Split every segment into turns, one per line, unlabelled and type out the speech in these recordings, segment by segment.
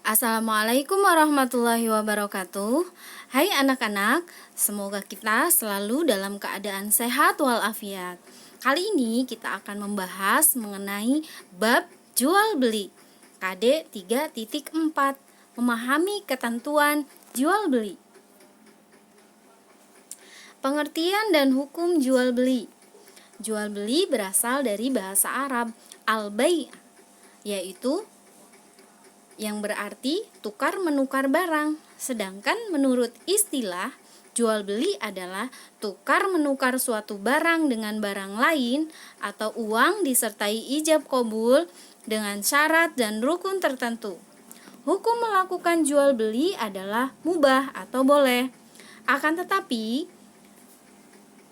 Assalamualaikum warahmatullahi wabarakatuh. Hai anak-anak, semoga kita selalu dalam keadaan sehat walafiat. Kali ini kita akan membahas mengenai bab jual beli KD 3.4, memahami ketentuan jual beli. Pengertian dan hukum jual beli. Jual beli berasal dari bahasa Arab al-bai', yaitu yang berarti tukar menukar barang. Sedangkan menurut istilah, jual beli adalah tukar menukar suatu barang dengan barang lain atau uang disertai ijab kabul dengan syarat dan rukun tertentu. Hukum melakukan jual beli adalah mubah atau boleh. Akan tetapi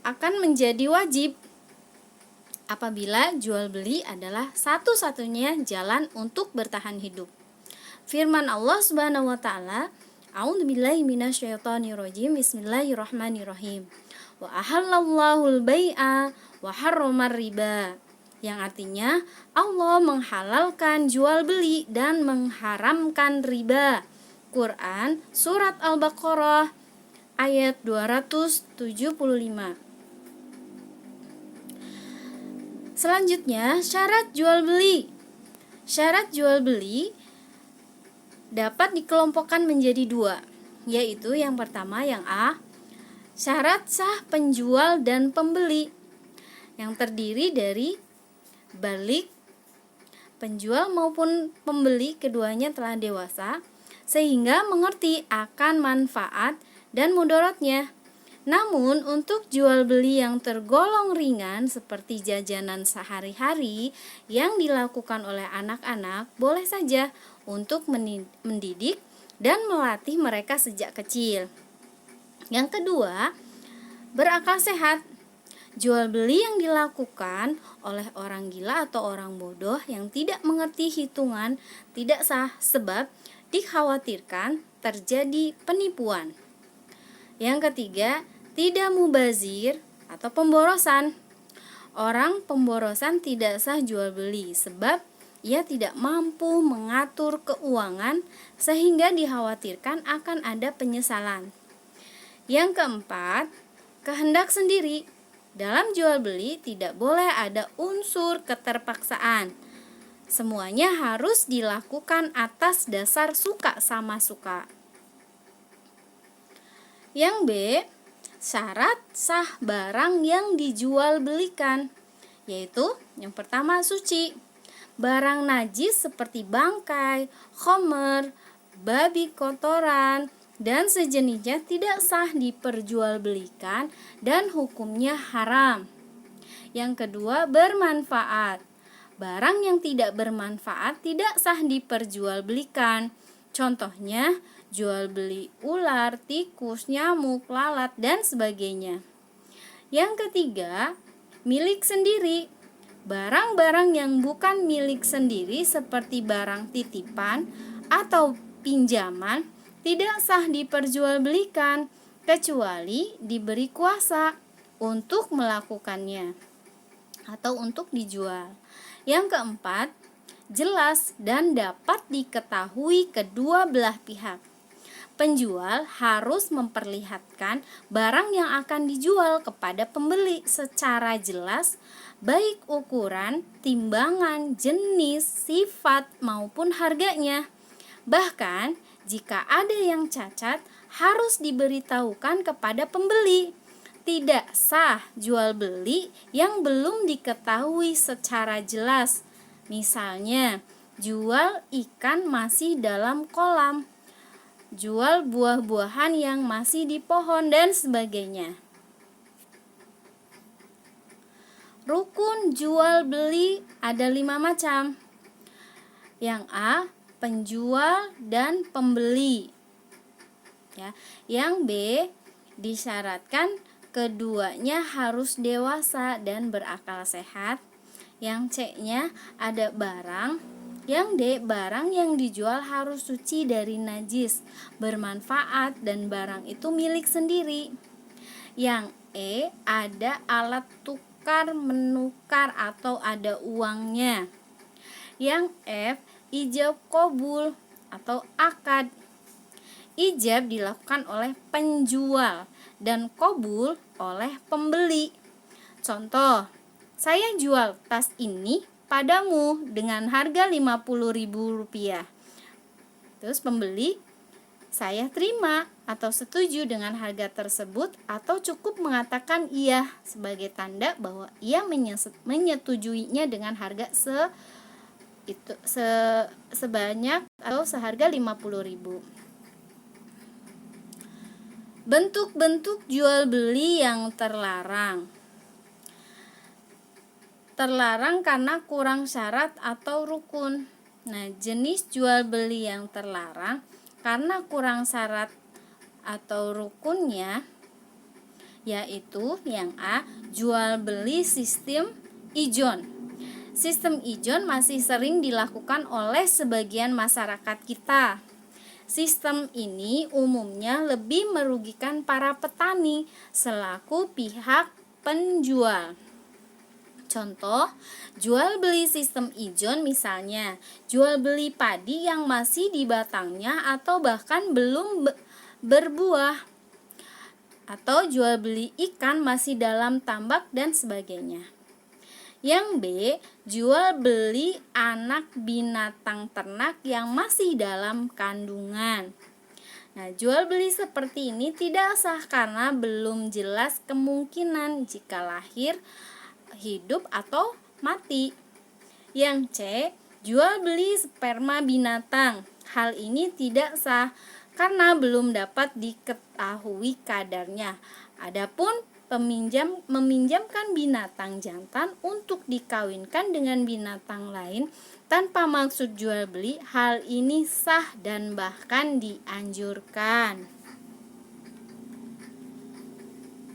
akan menjadi wajib apabila jual beli adalah satu-satunya jalan untuk bertahan hidup. Firman Allah Subhanahu wa taala, A'udzubillahi minasyaitonirrajim. Bismillahirrahmanirrahim. Wa ahallallahu al-bai'a wa harramar riba. Yang artinya Allah menghalalkan jual beli dan mengharamkan riba. Quran surat Al-Baqarah ayat 275. Selanjutnya, syarat jual beli. Syarat jual beli dapat dikelompokkan menjadi dua, yaitu yang pertama yang A, syarat sah penjual dan pembeli, yang terdiri dari balik, penjual maupun pembeli keduanya telah dewasa sehingga mengerti akan manfaat dan mudaratnya. Namun untuk jual beli yang tergolong ringan seperti jajanan sehari-hari yang dilakukan oleh anak-anak boleh saja untuk mendidik dan melatih mereka sejak kecil. Yang kedua, berakal sehat. Jual beli yang dilakukan oleh orang gila atau orang bodoh yang tidak mengerti hitungan tidak sah sebab dikhawatirkan terjadi penipuan. Yang ketiga, tidak mubazir atau pemborosan. Orang pemborosan tidak sah jual beli sebab ia tidak mampu mengatur keuangan sehingga dikhawatirkan akan ada penyesalan. Yang keempat, kehendak sendiri. Dalam jual beli tidak boleh ada unsur keterpaksaan. Semuanya harus dilakukan atas dasar suka sama suka. Yang B, syarat sah barang yang dijual belikan, yaitu yang pertama suci. Barang najis seperti bangkai, khomer, babi kotoran, dan sejenisnya tidak sah diperjualbelikan dan hukumnya haram. Yang kedua, bermanfaat. Barang yang tidak bermanfaat tidak sah diperjualbelikan. Contohnya, jual beli ular, tikus, nyamuk, lalat, dan sebagainya. Yang ketiga, milik sendiri. Barang-barang yang bukan milik sendiri seperti barang titipan atau pinjaman tidak sah diperjualbelikan kecuali diberi kuasa untuk melakukannya atau untuk dijual. Yang keempat, jelas dan dapat diketahui kedua belah pihak. Penjual harus memperlihatkan barang yang akan dijual kepada pembeli secara jelas, baik ukuran, timbangan, jenis, sifat, maupun harganya. Bahkan, jika ada yang cacat, harus diberitahukan kepada pembeli. Tidak sah jual beli yang belum diketahui secara jelas. Misalnya, jual ikan masih dalam kolam, jual buah-buahan yang masih di pohon, dan sebagainya. Rukun jual beli ada 5 macam. Yang A, penjual dan pembeli. Yang B, disyaratkan keduanya harus dewasa dan berakal sehat. Yang C-nya ada barang. Yang D, barang yang dijual harus suci dari najis, bermanfaat, dan barang itu milik sendiri. Yang E, ada alat tukar menukar atau ada uangnya. Yang F, ijab kabul atau akad. Ijab dilakukan oleh penjual dan qabul oleh pembeli. Contoh, saya jual tas ini padamu dengan harga Rp50.000. Terus pembeli, saya terima atau setuju dengan harga tersebut atau cukup mengatakan iya sebagai tanda bahwa ia menyetujuinya dengan harga sebanyak atau seharga Rp50.000. Bentuk-bentuk jual beli yang terlarang. Terlarang karena kurang syarat atau rukun. Nah, jenis jual beli yang terlarang karena kurang syarat atau rukunnya yaitu yang A, jual beli sistem ijon. Sistem ijon masih sering dilakukan oleh sebagian masyarakat kita. Sistem ini umumnya lebih merugikan para petani selaku pihak penjual. Contoh, jual beli sistem ijon misalnya, jual beli padi yang masih di batangnya atau bahkan belum berbuah, atau jual beli ikan masih dalam tambak dan sebagainya. Yang B, jual beli anak binatang ternak yang masih dalam kandungan. Nah, jual beli seperti ini tidak sah karena belum jelas kemungkinan jika lahir, hidup atau mati. Yang C, jual beli sperma binatang. Hal ini tidak sah karena belum dapat diketahui kadarnya. Adapun meminjamkan binatang jantan untuk dikawinkan dengan binatang lain tanpa maksud jual beli, hal ini sah dan bahkan dianjurkan.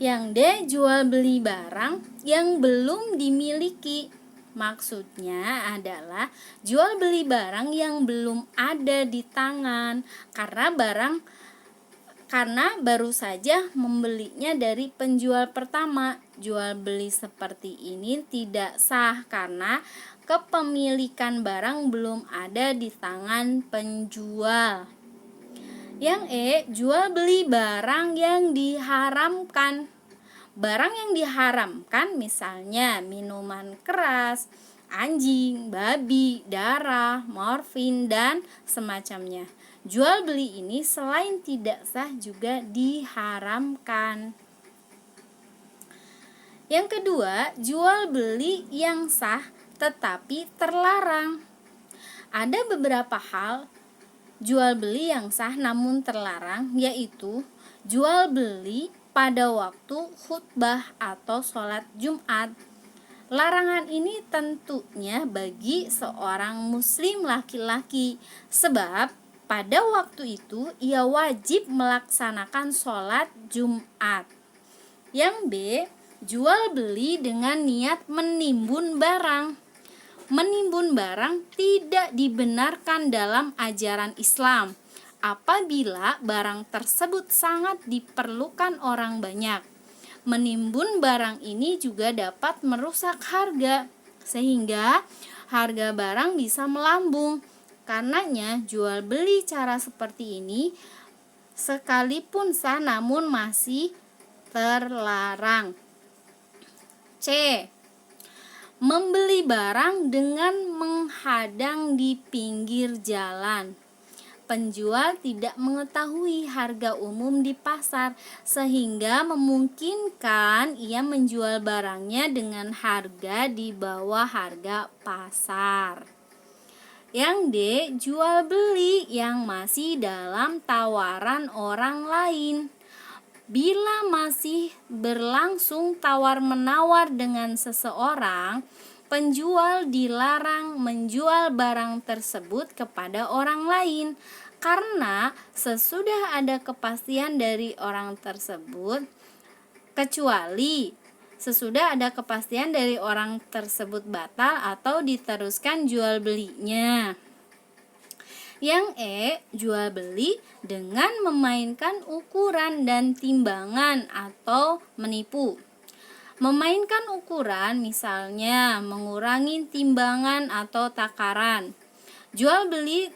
Yang D, jual beli barang yang belum dimiliki. Maksudnya adalah jual beli barang yang belum ada di tangan karena baru saja membelinya dari penjual pertama. Jual beli seperti ini tidak sah karena kepemilikan barang belum ada di tangan penjual. Yang E, jual beli barang yang diharamkan. Barang yang diharamkan misalnya minuman keras, anjing, babi, darah, morfin, dan semacamnya. Jual beli ini selain tidak sah juga diharamkan. Yang kedua, jual beli yang sah tetapi terlarang. Ada beberapa hal jual beli yang sah namun terlarang, yaitu jual beli pada waktu khutbah atau sholat Jumat. Larangan ini tentunya bagi seorang muslim laki-laki, sebab pada waktu itu ia wajib melaksanakan sholat Jumat. Yang B, jual beli dengan niat menimbun barang. Menimbun barang tidak dibenarkan dalam ajaran Islam apabila barang tersebut sangat diperlukan orang banyak. Menimbun barang ini juga dapat merusak harga, sehingga harga barang bisa melambung. Karenanya jual beli cara seperti ini sekalipun sah namun masih terlarang. C, membeli barang dengan menghadang di pinggir jalan. Penjual tidak mengetahui harga umum di pasar sehingga memungkinkan ia menjual barangnya dengan harga di bawah harga pasar. Yang D, jual beli yang masih dalam tawaran orang lain. Bila masih berlangsung tawar-menawar dengan seseorang, penjual dilarang menjual barang tersebut kepada orang lain karena sesudah ada kepastian dari orang tersebut, kecuali sesudah ada kepastian dari orang tersebut batal atau diteruskan jual belinya. Yang E, jual beli dengan memainkan ukuran dan timbangan atau menipu. Memainkan ukuran misalnya mengurangi timbangan atau takaran. Jual beli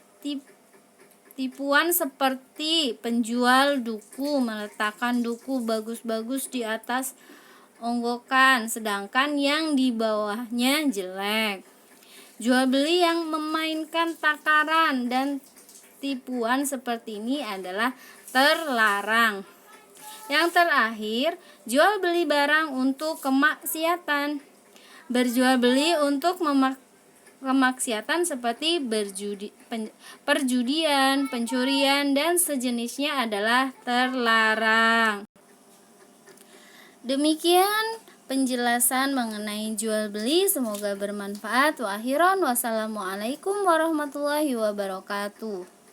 Tipuan seperti penjual duku meletakkan duku bagus-bagus di atas onggokan, sedangkan yang di bawahnya jelek. Jual beli yang memainkan takaran dan tipuan seperti ini adalah terlarang. Yang terakhir, jual beli barang untuk kemaksiatan. Berjual beli untuk kemaksiatan seperti perjudian, pencurian, dan sejenisnya adalah terlarang. Demikian penjelasan mengenai jual beli, semoga bermanfaat. Wassalamualaikum warahmatullahi wabarakatuh.